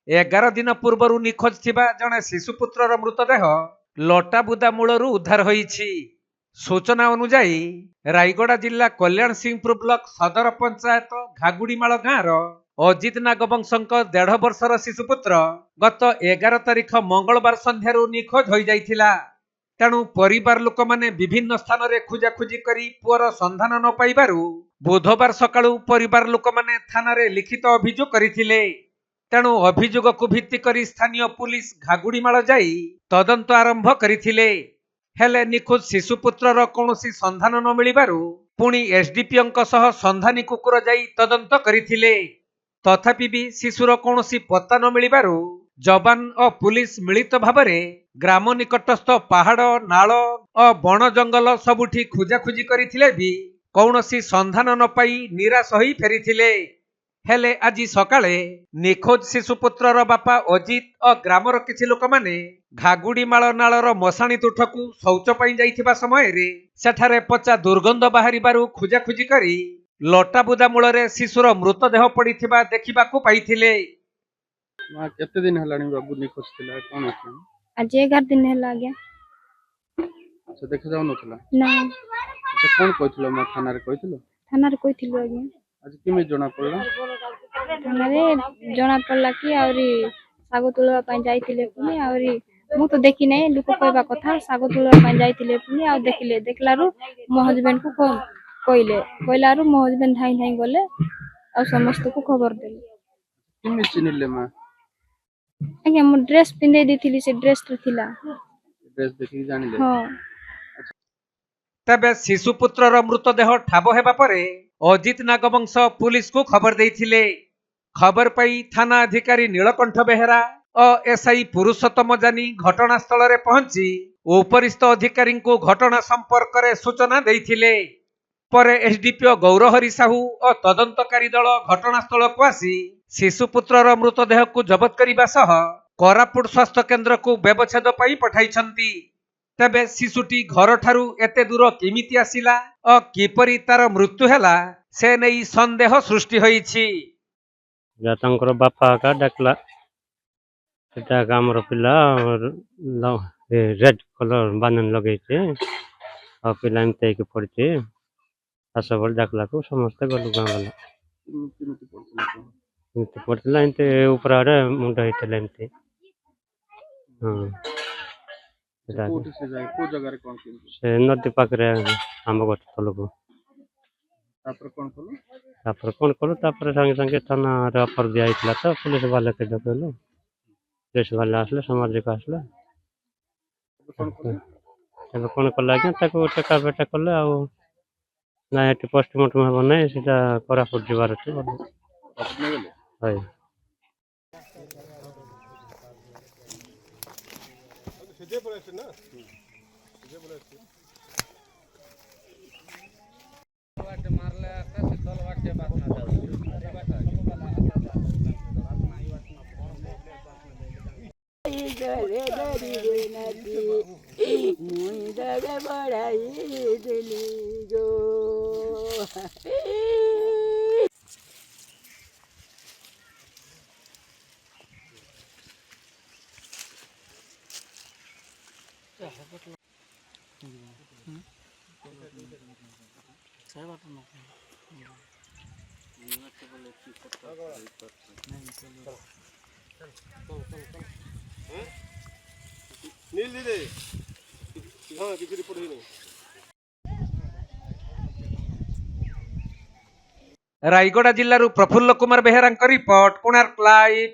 11 दिन पूर्व निखोज थिबा जणे शिशुपुत्रर मृतदेह लटाबुदा मूलरू उद्धार होईछि। सूचना अनुसार रायगड़ा जिला कल्याण सिंहपुर ब्लॉक सदर पंचायत घागुड़ीमाल गाँवर अजित नागवंशक 1.5 वर्षर शिशुपुत्र गत 11 तारिख मंगलवार संध्यारू निखोज हो जाइथिला। तेणु परिवार लोक माने विभिन्न स्थान रे खोजाखोजी करी पुअर संधान न पाइबारू बुधवार सकाळू परिवार लोक माने थाना रे लिखित अभियोग करिथिले। तेणु अभियोग को भित्ति करी स्थानीय पुलिस घागुड़ीमाल जाई तदंत आरंभ करिथिले। हेले निखोज शिशुपुत्रर कौनसी संधान न मिलिबारू पुणी एसडीपीओ सह संधानी कुकुर जाई तदंत करिथिले। तथापि भी शिशुर कौनसी पत्ता न मिलिबारू जवान और पुलिस मिलित भावरे ग्राम निकटस्थ पहाड़ नाल और बण जंगल सबुठी खोजाखोजी करिथिले भी कौनसी संधान न पाई निराश होई फेरिथिले। हेले आज सकाळे निखोज शिशुपुत्रर बापा अजित और ग्रामर किछि लोक माने घागुड़ीमाल नालर मशाणी तुठकू शौच पाई जाइथिबा समय रे सेठारे पचा दुर्गंध बाहरिबारू खोजाखोजी करी लटाबुदा मूलरे शिशुर मृतदेह पड़िथिबा देखिबाकू पाइथिले। मां केते दिन हलाणी बाबू निखोज थिला कोन अछि? आज 11 दिन हला गया। अच्छा देखा जाउ नथला ना अच्छा कोन कहथिलो मां थाना रे कहथिलो? थाना रे कहथिलो आगे। आज किमे जणा पड़ला? थाना रे जणा पड़ला कि आउरी सागो तुलवा पई जाइतिले पुनी आउरी मु तो देखि नै लोक कहबा कथा सागो तुलवा पई जाइतिले पुनी आ देखिले देखलारू मो हस्बैंड को कहलारू मो हस्बैंड धाई धाई गले आ समस्त को खबर देले। किमे चिनिले मां? आगे मु ड्रेस पिंदे दिथिली से ड्रेस रे थिला। ड्रेस देखि जानिले? हां। तबे शिशुपुत्रर मृतदेह ठाब हेबा परे अजित नागवंश पुलिस को खबर देइथिले। खबर पाई थाना अधिकारी नीलकंठ बेहेरा और एसआई पुरुषोत्तम जानी घटनास्थल रे पहुंची उपरिस्थ अधिकारी को घटना संपर्क रे सूचना देइथिले। परे एसडीपीओ गौरहरि साहू और तदंतकारी दल घटनास्थल को आसी शिशुपुत्रर मृतदेह को जबत करिबा सह कोरापुट स्वास्थ्य केन्द्र को व्यवच्छेद पाई पठाइछंती। तबे शिशुटी घर ठारू एते दूर केमिति आसिला और किपरि तार मृत्यु हेला से नहीं संदेह सृष्टि होईछि। जातंकर बापा का डाकला सेटा गामर पिला रेड कलर बानन लगेचे और पिला एमते के पड़चे आसबल डाकला को समस्त गलु गां वाला किमिति पड़थिला? एमते पड़थिला एमते ऊपर आरे मुंडा हितले एमते। हां कोठी से जाय को जगह रे कोन किमिति? से नदी पाकरे आम गछ तलको तापर कोन कलो? तापर कोन तापर संगे संगे थाना रे अफर दिया हितला तो पुलिस वाला के डकेलो पुलिस वाला आसले सामाजिक आसले कोन कलो? तब कोन कला के ताको टका बेटा कले आ ना एटी पोस्टमार्टम हबो नै सेटा कोरापुट जिबार छै अपने गेले हाय। सीधे पड़े छै ना सीधे पड़े छै वाट मारले आता से दल वाटे बात ना जाऊ गले दरी रे नदी मुंडर बड़ाई दिली जो नील दे हां किसी रिपोर्ट ही नहीं। रायगड़ा जिल्लारू प्रफुल्ल कुमार बेहेरा रिपोर्ट कोणार्क लाइव।